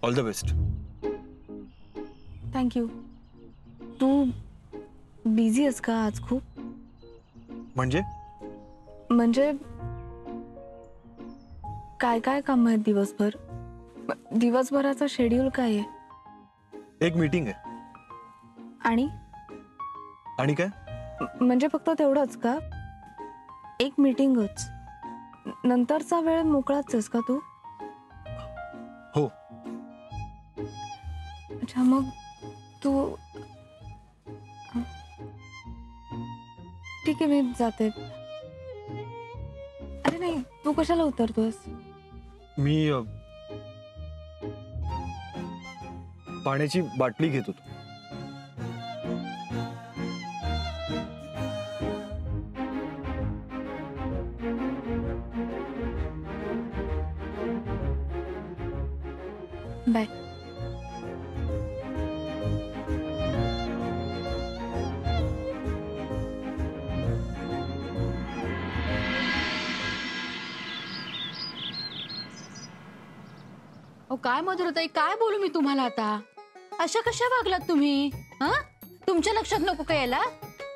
All the best. Thank you. तू busy आहेस का आज खूप? म्हणजे काय काय काम आहेत दिवसभर? दिवसभराचा शेड्यूल काय आहे? एक मीटिंग आहे. आणि काय? म्हणजे फक्त तेवढंच का? एक मीटिंगच? नंतरचा वेळ मोकळाच आहेस का तू? हो. अच्छा, मग तू ठीक आहे, मी जाते. अरे नाही, तू कशाला उतरतोयस? मी पाण्याची बाटली घेत होतो. बाय. काय मधुरताई, काय बोलू मी तुम्हाला आता? अशा कशा वागलात तुम्ही? हा, तुमच्या लक्षात नको का यायला?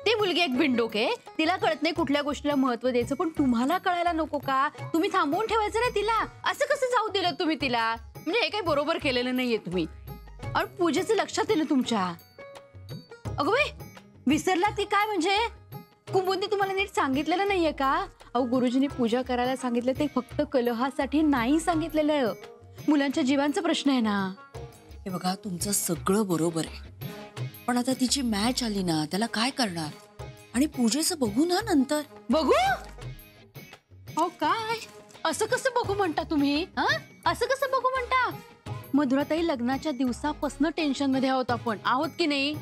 ती मुलगी एक बिंडोक आहे, तिला कळत नाही कुठल्या गोष्टीला महत्व द्यायचं, पण तुम्हाला कळायला नको का? तुम्ही थांबवून ठेवायचं नाही तिला. असं कसं जाऊ दिलं तुम्ही तिला? म्हणजे हे काही बरोबर केलेलं नाहीये तुम्ही. आणि पूजेचं लक्षात आहे ना तुमच्या? अगं बाई, विसरला ती काय? म्हणजे कुंबुंनी तुम्हाला नीट सांगितलेलं नाहीये का? अहो, गुरुजींनी पूजा करायला सांगितलं ते फक्त कलहासाठी नाही सांगितलेलं. मुलांच्या जीवांचा प्रश्न आहे ना. हे बघा, तुमचं सगळं बरोबर आहे, पण आता तिची मॅच आली ना, त्याला काय करणार? आणि पूजेचं बघू ना नंतर. बघू? अहो काय, असं कसं बघू म्हणता तुम्ही? हा, असं कसं बघू म्हणता? मधुराताई, लग्नाच्या दिवसापासून टेन्शन मध्ये आहोत आपण, आहोत की नाही?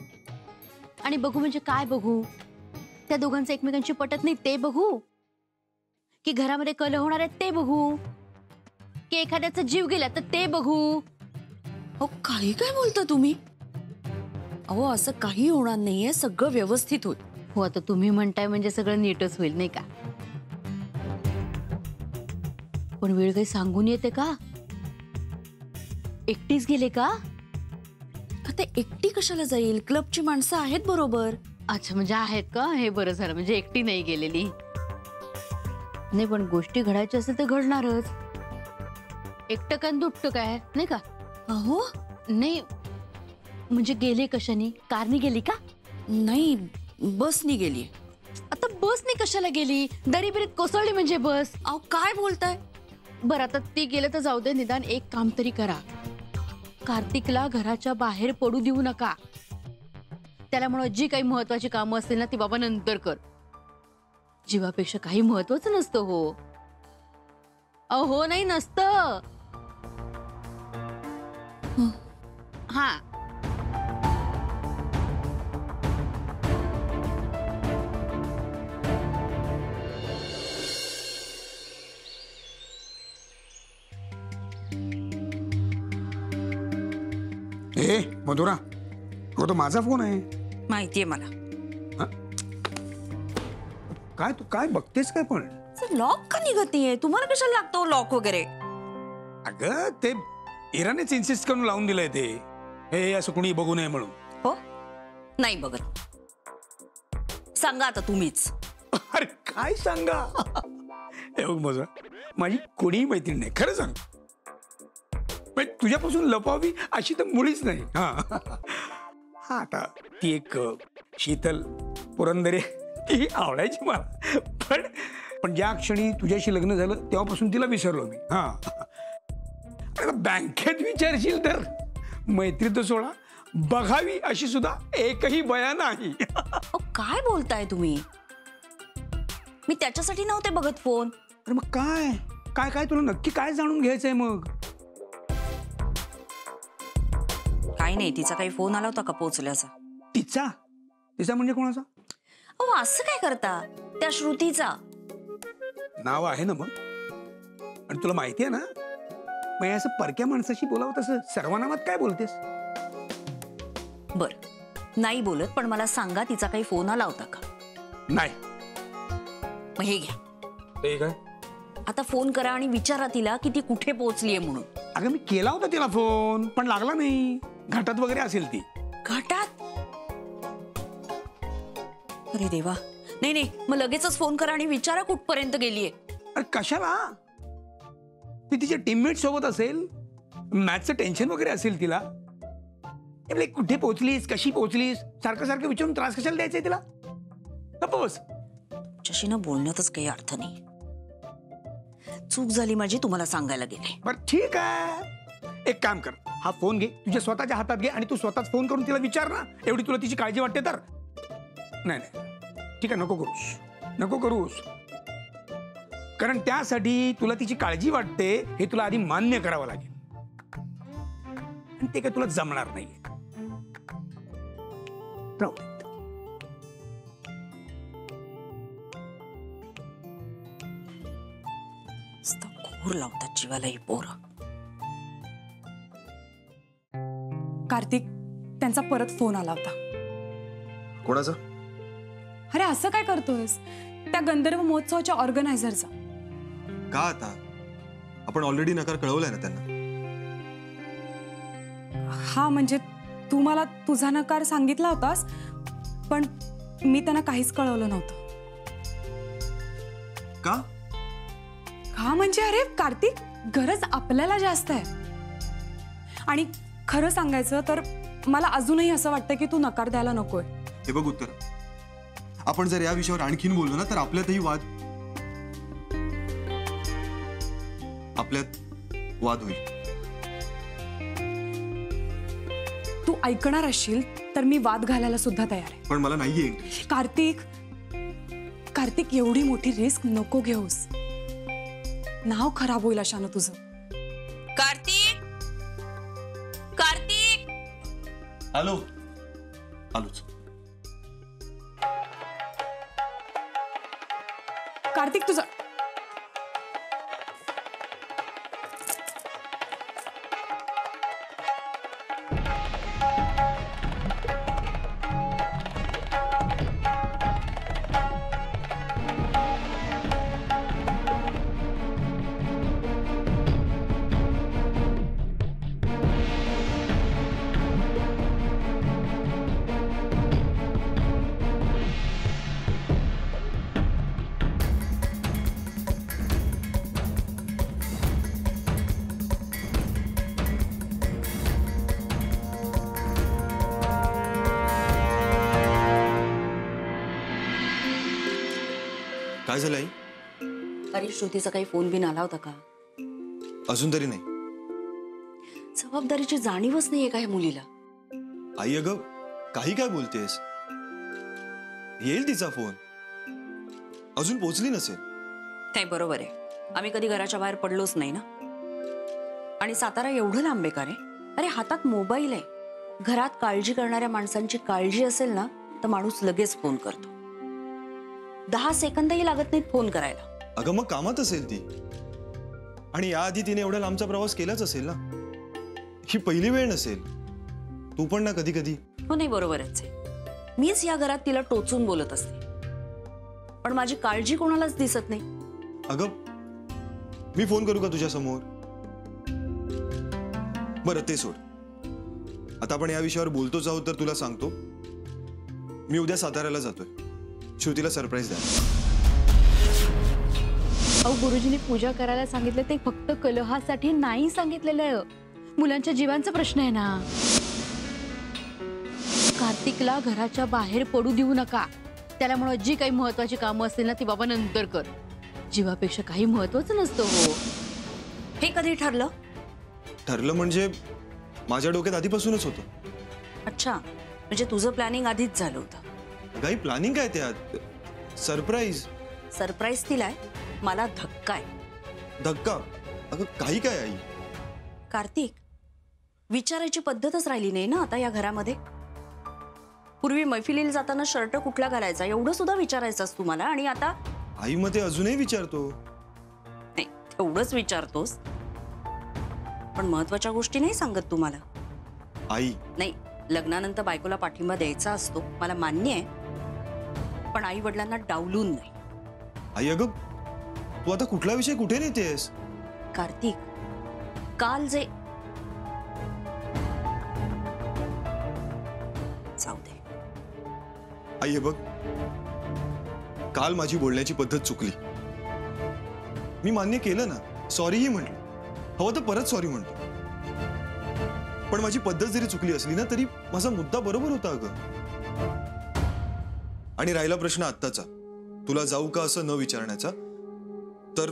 आणि बघू म्हणजे काय बघू? त्या दोघांचं एकमेकांशी पटत नाही ते बघू, की घरामध्ये कलह होणार आहेत ते बघू, की एखाद्याचा जीव गेला तर ते बघू? अहो, काही काय बोलता तुम्ही? अहो, असं काही होणार नाहीये, सगळं व्यवस्थित होईल. हो, आता तुम्ही म्हणताय म्हणजे सगळं नीटच होईल नाही का? पण वेळ काही सांगून येते का? एकटीच गेले का? आता एकटी कशाला जाईल? क्लबची माणसं आहेत बरोबर. अच्छा, म्हणजे आहेत का? हे बरं झालं, म्हणजे एकटी नाही गेलेली. नाही, पण गोष्टी घडायच्या असेल तर घडणारच. एकटं काय दुट्ट काय नाही का? अहो नाही, म्हणजे गेले कशाने? कारनी गेली का? नाही, बसनी गेली. आता बसने कशाला गेली? दरीबिरीत कोसळली म्हणजे बस? अहो, काय बोलताय? बरं, आता ती गेलं तर जाऊ दे, निदान एक काम तरी करा. कार्तिकला घराच्या बाहेर पडू देऊ नका. त्याला म्हणून जी काही महत्वाची कामं असतील ना ती बाबा नंतर कर. जीवापेक्षा काही महत्वाचं नसतं. हो अहो, नाही नसतं. हा, ए मधुरा, हो तो माझा फोन आहे. माहितीये मला. काय तू काय बघतेस काय? पण लॉक का निघत नाहीये? तुम्हाला कशाला लागतो लॉक वगैरे? अगं, ते इरानेच इन्सिस्ट करून लावून दिलंय ते. हे असं कुणी बघू नये म्हणून. हो, नाही बघत. सांगा आता तुम्हीच. अरे काय सांगा? हे बघ मधुरा, माझी कोणी मैत्रीण नाही, खरं सांग. तुझ्यापासून लपवावी अशी तर मुळीच नाही. हा, आता ती एक शीतल पुरंदरे, ती आवडायची मला. पण ज्या क्षणी तुझ्याशी लग्न झालं तेव्हापासून तिला विसरलो मी. हा, बँकेत विचारशील तर मैत्री तर सोडा, बघावी अशी सुद्धा एकही बया नाही. काय बोलताय तुम्ही? मी त्याच्यासाठी नव्हते बघत फोन. अरे मग काय काय काय तुला नक्की काय जाणून घ्यायचंय? मग काही नाही, तिचा काही फोन आला होता का पोचल्याचा? तिचा तिचा म्हणजे कोणाचा? अहो, असं काय करता? त्या श्रुतीचा नाव आहे ना मग. आणि तुला माहिती आहे ना, मग असं परक्या माणसाशी बोलावं तसं सर्वनामात काय बोलतेस? बर, नाही बोलत, पण मला सांगा तिचा काही फोन आला होता का? नाही. मग हे घ्या. ते काय? आता फोन करा आणि विचारा तिला की ती कुठे पोहोचलीये म्हणून. अगं मी केला होता तिला फोन पण लागला नाही. घाटात वगैरे असेल ती. घाटात? अरे देवा. नाही नाही, मग लगेचच फोन करा आणि विचारा कुठपर्यंत गेलीये. अरे कशाला? ती तिच्या टीममेट सोबत असेल. मॅचचं टेन्शन वगैरे असेल तिला. कुठे पोहोचलीस, कशी पोहोचलीस सारखं सारखं विचारून त्रास कशाला द्यायचंय तिला? बस. तुझ्याशी ना बोलण्यातच काही अर्थ नाही. चूक झाली माझी, तुम्हाला सांगायला गेले. बरं ठीक आहे, एक काम कर, हा फोन घे, तुझ्या स्वतःच्या हातात घे आणि तू स्वतःच फोन करून तिला विचार ना. एवढी तुला तिची काळजी वाटते तर. नाही नाही ठीक आहे, नको करूस. कारण त्यासाठी तुला तिची काळजी वाटते हे तुला आधी मान्य करावं लागेल आणि ते काय तुला जमणार नाही. घोर लावतात जीवाला ही पोरं. कार्तिक, त्यांचा परत फोन आला होता. कोणाचा? अरे असं काय करतोयस? त्या गंधर्व महोत्सवाच्या ऑर्गनायझरचा. का आता? आपण ऑलरेडी नकार कळवलाय ना त्यांना. हा म्हणजे तू मला तुझा नकार सांगितला होतास, पण मी त्यांना काहीच कळवलं नव्हतं. का? हा म्हणजे अरे कार्तिक, गरज आपल्याला जास्त आहे. आणि खरं सांगायचं तर मला अजूनही असं वाटतं की तू नकार द्यायला नकोय. हे बघ उत्तर, आपण जर या विषयावर आणखीन बोललो ना तर आपल्यात वाद होईल. तू ऐकणार असशील तर मी वाद घालायला सुद्धा तयार आहे. पण मला नाहीये. कार्तिक एवढी मोठी रिस्क नको घेऊस. नाव खराब होईल अशानं तुझं. कार्तिक. आलोच. कार्तिक तुझं. काय झालं आई? अरे श्रुतीचा काही फोन बिन आला होता का? अजून तरी नाही. जबाबदारीची जाणीवच नाहीये का या मुलीला? आई अगं काही काय बोलतेस? येईल तिचा फोन. अजून पोहोचली नसेल. नाही बरोबर आहे, आम्ही कधी घराच्या बाहेर पडलोच नाही ना. आणि सातारा एवढं लांब आहे का रे? अरे हातात मोबाईल आहे. घरात काळजी करणाऱ्या माणसांची काळजी असेल ना तर माणूस लगेच फोन करतो. 10 सेकंदही लागत नाहीत फोन करायला. अगं मग कामात असेल ती. आणि याआधी तिने एवढा लांबचा प्रवास केलाच असेल ना. ही पहिली वेळ नसेल. तू पण ना कधी कधी. हो नाही बरोबरच आहे. मीच या घरात तिला टोचून बोलत असते, पण माझी काळजी कोणालाच दिसत नाही. अगं मी फोन करू का तुझ्या समोर? बरं ते सोड. आता आपण या विषयावर बोलतोच आहोत तर तुला सांगतो, मी उद्या साताऱ्याला जातोय. श्रुतीला सरप्राईज द्या. अहो गुरुजींनी पूजा करायला सांगितलं ते फक्त कलहासाठी नाही सांगितलेलं आहे. मुलांच्या जीवांचा प्रश्न आहे ना. कार्तिकला घराच्या बाहेर पडू देऊ नका. त्याला म्हणून जी काही महत्वाची कामं असतील ना ती बाबा नंतर कर. जीवापेक्षा काही महत्वाचं नसतं. हो हे कधी ठरलं? ठरलं म्हणजे माझ्या डोक्यात आधीपासूनच होतं. अच्छा, म्हणजे तुझं प्लॅनिंग आधीच झालं होतं. काही प्लॅनिंग काय त्यात? सरप्राईज. सरप्राईज दिलाय, मला धक्का आहे. धक्का? अगं काही काय आई? कार्तिक, विचारायची पद्धतच राहिली नाही ना आता या घरामध्ये. पूर्वी मैफिलीला जाताना शर्ट कुठला घालायचा एवढं सुद्धा विचारायचंस तुम्हाला, आणि आता आई मग ते अजूनही विचारतो. नाही तेवढंच विचारतोस, पण महत्वाच्या गोष्टी नाही सांगत तुम्हाला. आई नाही, लग्नानंतर बायकोला पाठिंबा द्यायचा असतो मला मान्य आहे, पण आई वडिलांना डावलून नाही. आई अगं तू आता कुठला विषय कुठे नेतेस? कार्तिक, काल जे जाऊ दे. आई हे बघ, काल माझी बोलण्याची पद्धत चुकली. मी मान्य केलं ना, सॉरीही म्हटलं. हवं तर परत सॉरी म्हणतो. पण माझी पद्धत जरी चुकली असली ना, तरी माझा मुद्दा बरोबर होता अगं. आणि राहिला प्रश्न आत्ताचा, तुला जाऊ का असं न विचारण्याचा, तर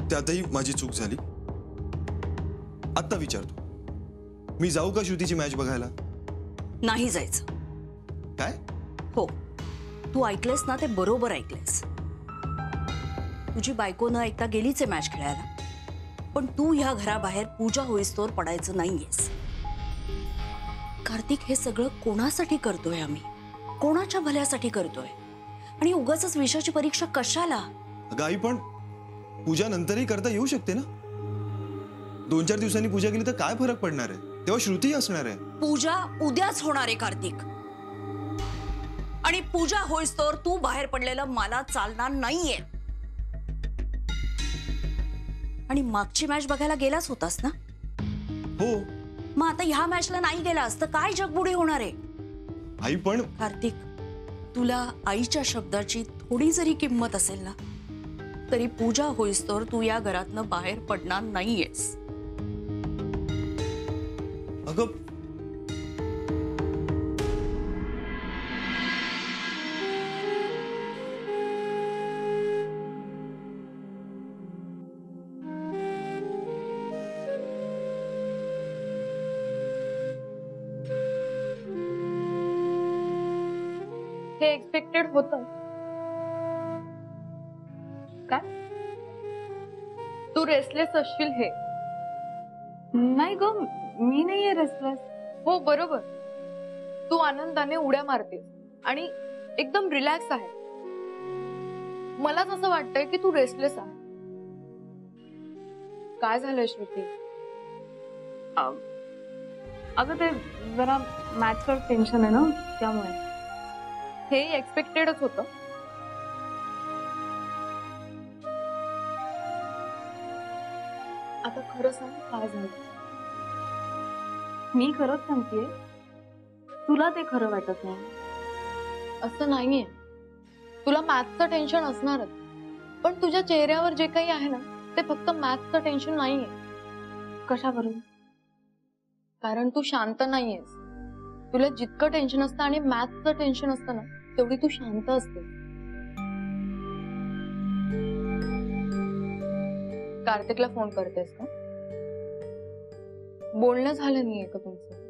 त्यातही माझी चूक झाली. आत्ता विचारतो, मी जाऊ का श्रुतीची मॅच बघायला? नाही जायचं. काय? हो, तू ऐकलेस ना ते बरोबर ऐकलेस. तुझी बायको न ऐकता गेलीच आहे मॅच खेळायला, पण तू ह्या घराबाहेर पूजा होईस्तोवर पडायचं नाहीयेस. कार्तिक, हे सगळं कोणासाठी करतोय आम्ही? कोणाच्या भल्यासाठी करतोय? आणि उगाचच विषयाची परीक्षा कशाला? अगं आई, पण पूजा नंतरही करता येऊ शकते ना. 2-4 दिवसांनी पूजा केली तर काय फरक पडणार आहे? तेव्हा श्रुती असणार आहे. पूजा उद्याच होणार आहे कार्तिक, आणि पूजा होईस्तोवर तू बाहेर पडलेलं मला चालणार नाहीये. आणि मागची मॅच बघायला गेलाच होतास ना? हो मग आता ह्या मॅचला नाही गेलास तर काय जगबुडी होणार आहे? आई, पण कार्तिक, तुला आईच्या शब्दाची थोडी जरी किंमत असेल ना, तरी पूजा होईस्तोवर तू या घरातनं बाहेर पडणार नाहीयेस. अगं, हे एक्सपेक्टेड होतं. काय? तू रेस्टलेस असशील हे. नाही ग, मी नाहीये रेस्टलेस. हो बरोबर, तू आनंदाने उड्या मारतेस आणि एकदम रिलॅक्स आहे. मलाच असं वाटतंय की तू रेस्टलेस आहे. काय झालंय श्रुती? अगं ते जरा मॅचवर टेन्शन आहे ना, त्यामुळे. हे एक्सपेक्टेडच होतं. आता खरं सांग, काय झालं? मी खरंच सांगतेय, तुला ते खरं वाटत नाही. असं नाहीये. तुला मॅथचं टेन्शन असणारच, पण तुझ्या चेहऱ्यावर जे काही आहे ना, ते फक्त मॅथचं टेन्शन नाहीये. कशावरून? कारण तू शांत नाहीयेस. तुला जितकं टेन्शन असतं आणि मॅथचं टेन्शन असतं ना, तेवढी तू शांत असते. कार्तिकला फोन करतेस का? बोलणं झालं नाहीये का तुमचं?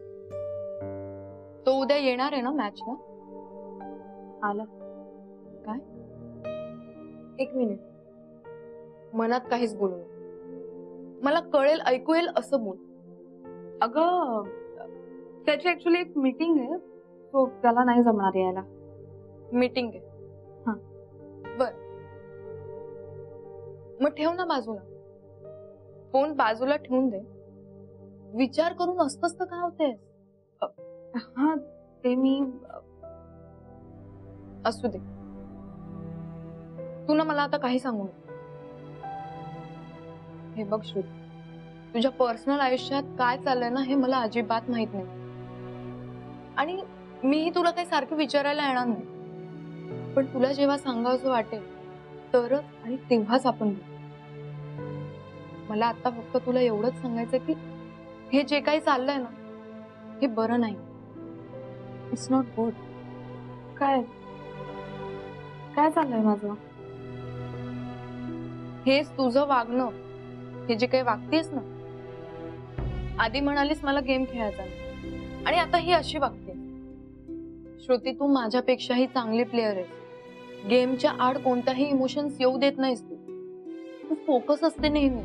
तो उद्या येणार आहे ना मॅचला? आला काय? 1 मिनिट, मनात काहीच बोलू नको. मला कळेल, ऐकू येईल असं बोल. अगं, त्याची ऍक्च्युली एक मीटिंग आहे, तो त्याला नाही जमणार यायला. मीटिंग आहे? हा, बर. मग ठेव ना बाजूला फोन, बाजूला ठेवून दे. विचार करून असतंच तर काय होतेस? हा, ते मी असू दे. तू ना मला आता काही सांगू नको. हे बघ श्रुती, तुझ्या पर्सनल आयुष्यात काय चाललंय ना, हे मला अजिबात माहित नाही. आणि मीही तुला काही सारखं विचारायला येणार नाही. पण तुला जेव्हा सांगावंसं वाटेल तरच आणि तेव्हाच आपण बोलू. मला आता फक्त तुला एवढंच सांगायचं की हे जे काही चाललंय ना, हे बरं नाही. It's not good. काय काय चाललंय माझं? हेच तुझं वागणं, हे जे काही वागतेस ना. आधी म्हणालीस मला गेम खेळायचा नाही, आणि आता ही अशी वागते. श्रुती, तू माझ्यापेक्षाही चांगली प्लेअर आहेस. गेमच्या आड कोणताही इमोशन्स येऊ देत नाहीस तू फोकस असते नेहमी.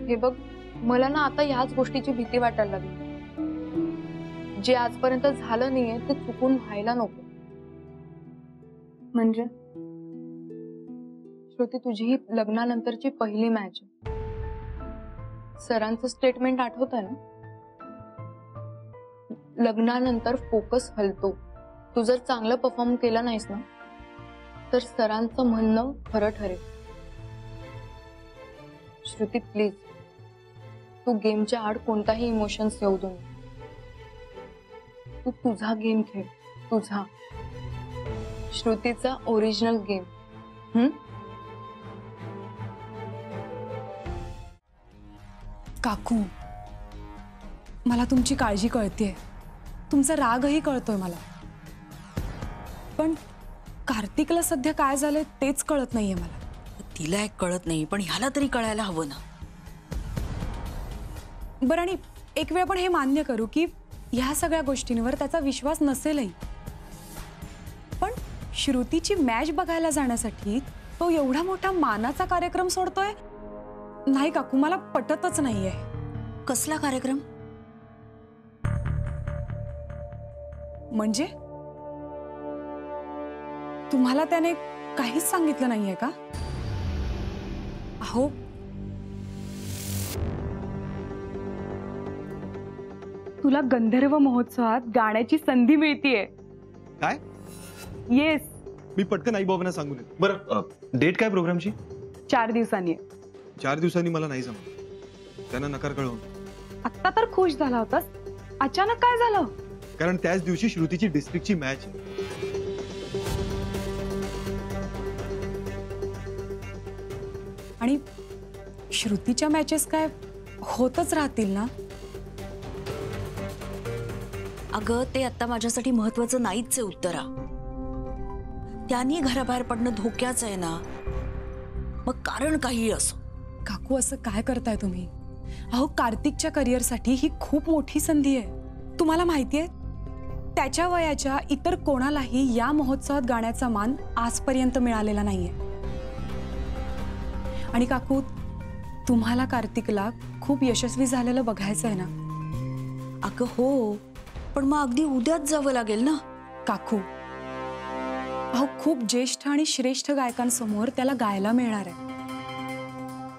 हे बघ, मला ना आता ह्याच गोष्टीची भीती वाटायला लागली. जे आजपर्यंत झालं नाहीये ते चुकून व्हायला नको. म्हणजे श्रुती, तुझी ही लग्नानंतरची पहिली मॅच आहे. सरांचं स्टेटमेंट आठवतंय ना? लग्नानंतर फोकस हलतो. तू जर चांगलं परफॉर्म केलं नाहीस ना, तर सरांचं म्हणणं खरं ठरेल. श्रुती प्लीज, तू गेमच्या आड कोणताही इमोशन्स येऊ दे. तू तुझा गेम खेळ, तुझा श्रुतीचा ओरिजिनल गेम. काकू, मला तुमची काळजी कळतेय, तुमचा रागही कळतोय मला, पण कार्तिकला सध्या काय झालंय तेच कळत नाहीये मला. तिला एक कळत नाही, पण ह्याला तरी कळायला हवं ना. बरं, आणि एक वेळ आपण हे मान्य करू की ह्या सगळ्या गोष्टींवर त्याचा विश्वास नसेलही, पण श्रुतीची मॅच बघायला जाण्यासाठी तो एवढा मोठा मानाचा कार्यक्रम सोडतोय. नाही काकू, मला पटतच नाहीये. कसला कार्यक्रम? म्हणजे तुम्हाला त्याने काहीच सांगितलं नाहीये का? अहो, तुला गंधर्व महोत्सवात गाण्याची संधी मिळतीये. काय? येस, मी पटकन आई बाबांना सांगून येतो. बरं, डेट काय प्रोग्रामची? 4 दिवसांनी. 4 दिवसांनी मला नाही जमत. त्यांना नकार कळवून. आता तर खुश झाला होतास, अचानक काय झालं? कारण त्याच दिवशी श्रुतीची डिस्ट्रिक्टची मॅच आहे. आणि श्रुतीच्या मॅचेस काय होतच राहतील ना? अगं, ते आता माझ्यासाठी महत्वाचं नाहीच आहे उत्तरा. त्यांनी घराबाहेर पडणं धोक्याचं आहे ना. मग कारण काही असो. काकू, असं काय करताय तुम्ही? अहो, कार्तिकच्या करिअरसाठी ही खूप मोठी संधी आहे. तुम्हाला माहितीये, त्याच्या वयाच्या इतर कोणालाही या महोत्सवात गाण्याचा मान आजपर्यंत मिळालेला नाहीये. आणि काकू, तुम्हाला कार्तिकला खूप यशस्वी झालेलं बघायचं आहे ना? अगं हो, पण मग अगदी उद्याच जावं लागेल ना. काकू, अहो, खूप ज्येष्ठ आणि श्रेष्ठ गायकांसमोर त्याला गायला मिळणार आहे.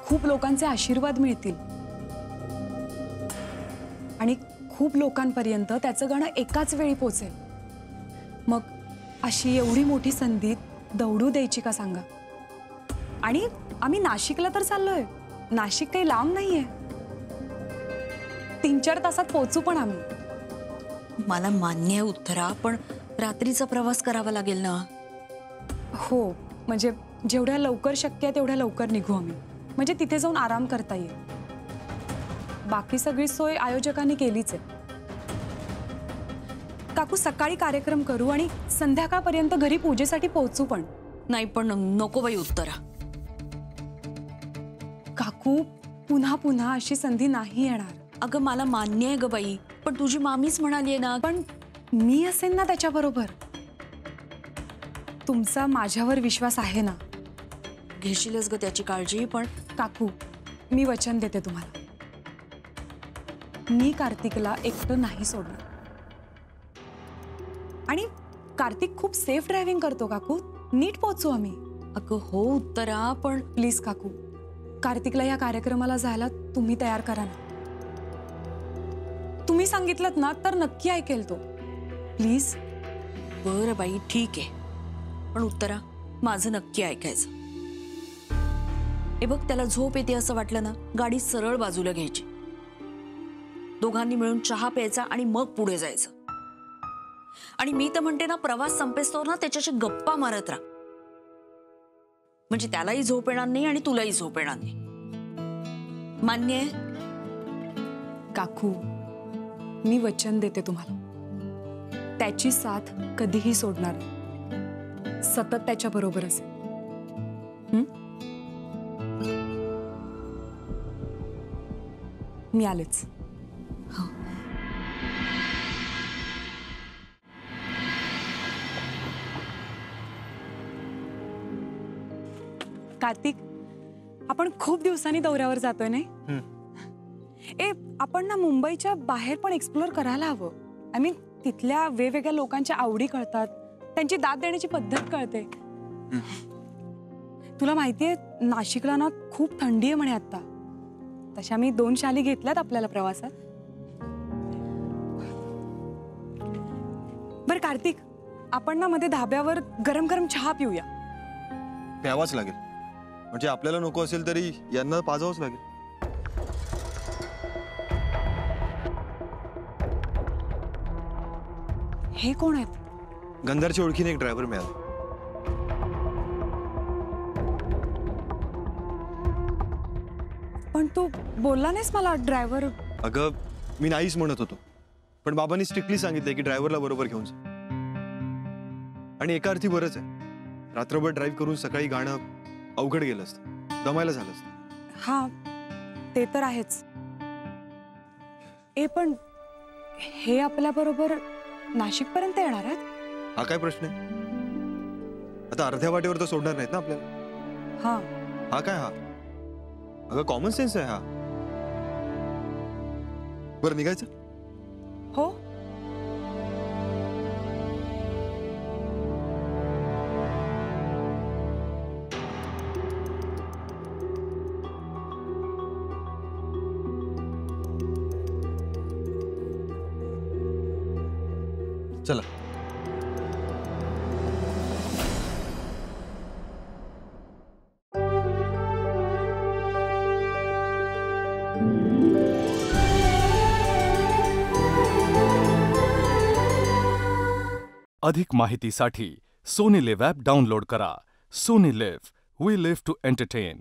खूप लोकांचे आशीर्वाद मिळतील आणि खूप लोकांपर्यंत त्याचं गाणं एकाच वेळी पोचेल. मग अशी एवढी मोठी संधी दौडू द्यायची का सांगा? आणि आम्ही नाशिकला तर चाललोय. नाशिक काही लांब नाहीये. 3-4 तासात पोहोचू पण आम्ही. मला मान्य आहे उत्तरा, पण रात्रीचा प्रवास करावा लागेल ना. हो, म्हणजे जेवढ्या लवकर शक्य आहे तेवढ्या लवकर निघू आम्ही, म्हणजे तिथे जाऊन आराम करता येईल. बाकी सगळी सोय आयोजकांनी केलीच आहे. काकू, सकाळी कार्यक्रम करू आणि संध्याकाळपर्यंत घरी पूजेसाठी पोहोचू पण. नाही, पण नको बाई उत्तरा. काकू, पुन्हा पुन्हा अशी संधी नाही येणार. अगं, मला मान्य आहे ग बाई, पण तुझी मामीच म्हणाली ना. पण मी असेन ना त्याच्याबरोबर. तुमचा माझ्यावर विश्वास आहे ना? घेशीलच ग त्याची काळजी. पण काकू, मी वचन देते तुम्हाला, मी कार्तिकला एकटं नाही सोडणार. आणि कार्तिक खूप सेफ ड्रायव्हिंग करतो काकू. नीट पोहोचू आम्ही. अगं हो उत्तरा, पण प्लीज काकू, कार्तिकला या कार्यक्रमाला जायला तुम्ही तयार करा ना. तुम्ही सांगितलं ना तर नक्की ऐकेल तो. प्लीज. बरं बाई, ठीक आहे. पण उत्तरा, माझं नक्की ऐकायचं. हे बघ, त्याला झोप येते असं वाटलं ना, गाडी सरळ बाजूला घ्यायची, दोघांनी मिळून चहा प्यायचा आणि मग पुढे जायचं. आणि मी तर म्हणते ना, प्रवास संपेस्तोवर ना त्याच्याशी गप्पा मारत राहा, म्हणजे त्यालाही झोप येणार नाही आणि तुलाही झोप येणार नाही. मान्य आहे? काकू, मी वचन देते तुम्हाला, त्याची साथ कधीही सोडणार नाही. सतत त्याच्या बरोबर असेल. मी आलेच. हो. कार्तिक, आपण खूप दिवसांनी दौऱ्यावर जातोय नाही? ए, आपण ना मुंबईच्या बाहेर पण एक्सप्लोर करायला हवं. आय मीन, तिथल्या वेगवेगळ्या लोकांच्या आवडी कळतात, त्यांची दाद देण्याची पद्धत कळते. तुला माहितीये, नाशिकला ना खूप थंडी आहे म्हणे आता. तशा मी 2 शाली घेतल्यात आपल्याला प्रवासात. बरं कार्तिक, आपण ना मध्ये धाब्यावर गरम गरम चहा पिऊया. प्यावाच लागेल, म्हणजे आपल्याला नको असेल तरी यांना पाजावंच लागेल. हे कोण आहेत? गंधारच्या ओळखीने एक ड्रायव्हर मिळाला. पण तू बोलला नाहीस मला ड्रायव्हर. अगं मी नाहीच म्हणत होतो, पण बाबांनी स्ट्रिक्टली सांगितलंय की ड्रायव्हरला बरोबर घेऊन जा. आणि एका अर्थी बरंच आहे. रात्रभर ड्राईव्ह करून सकाळी गाणं अवघड गेलं असतं, दमायला झालं असतं. हा ते तर आहेच. पण हे आपल्या बरोबर नाशिक पर्यंत येणार आहेत? हा काय प्रश्न आहे? आता अर्ध्या वाटेवर तर सोडणार नाहीत ना आपल्याला. हा हा काय हा? अगं कॉमन सेन्स आहे हा. बरं निघायचं? हो. चला. अधिक माहितीसाठी सोनी लिव्ह ॲप डाउनलोड करा. Sony LIV, we live to entertain.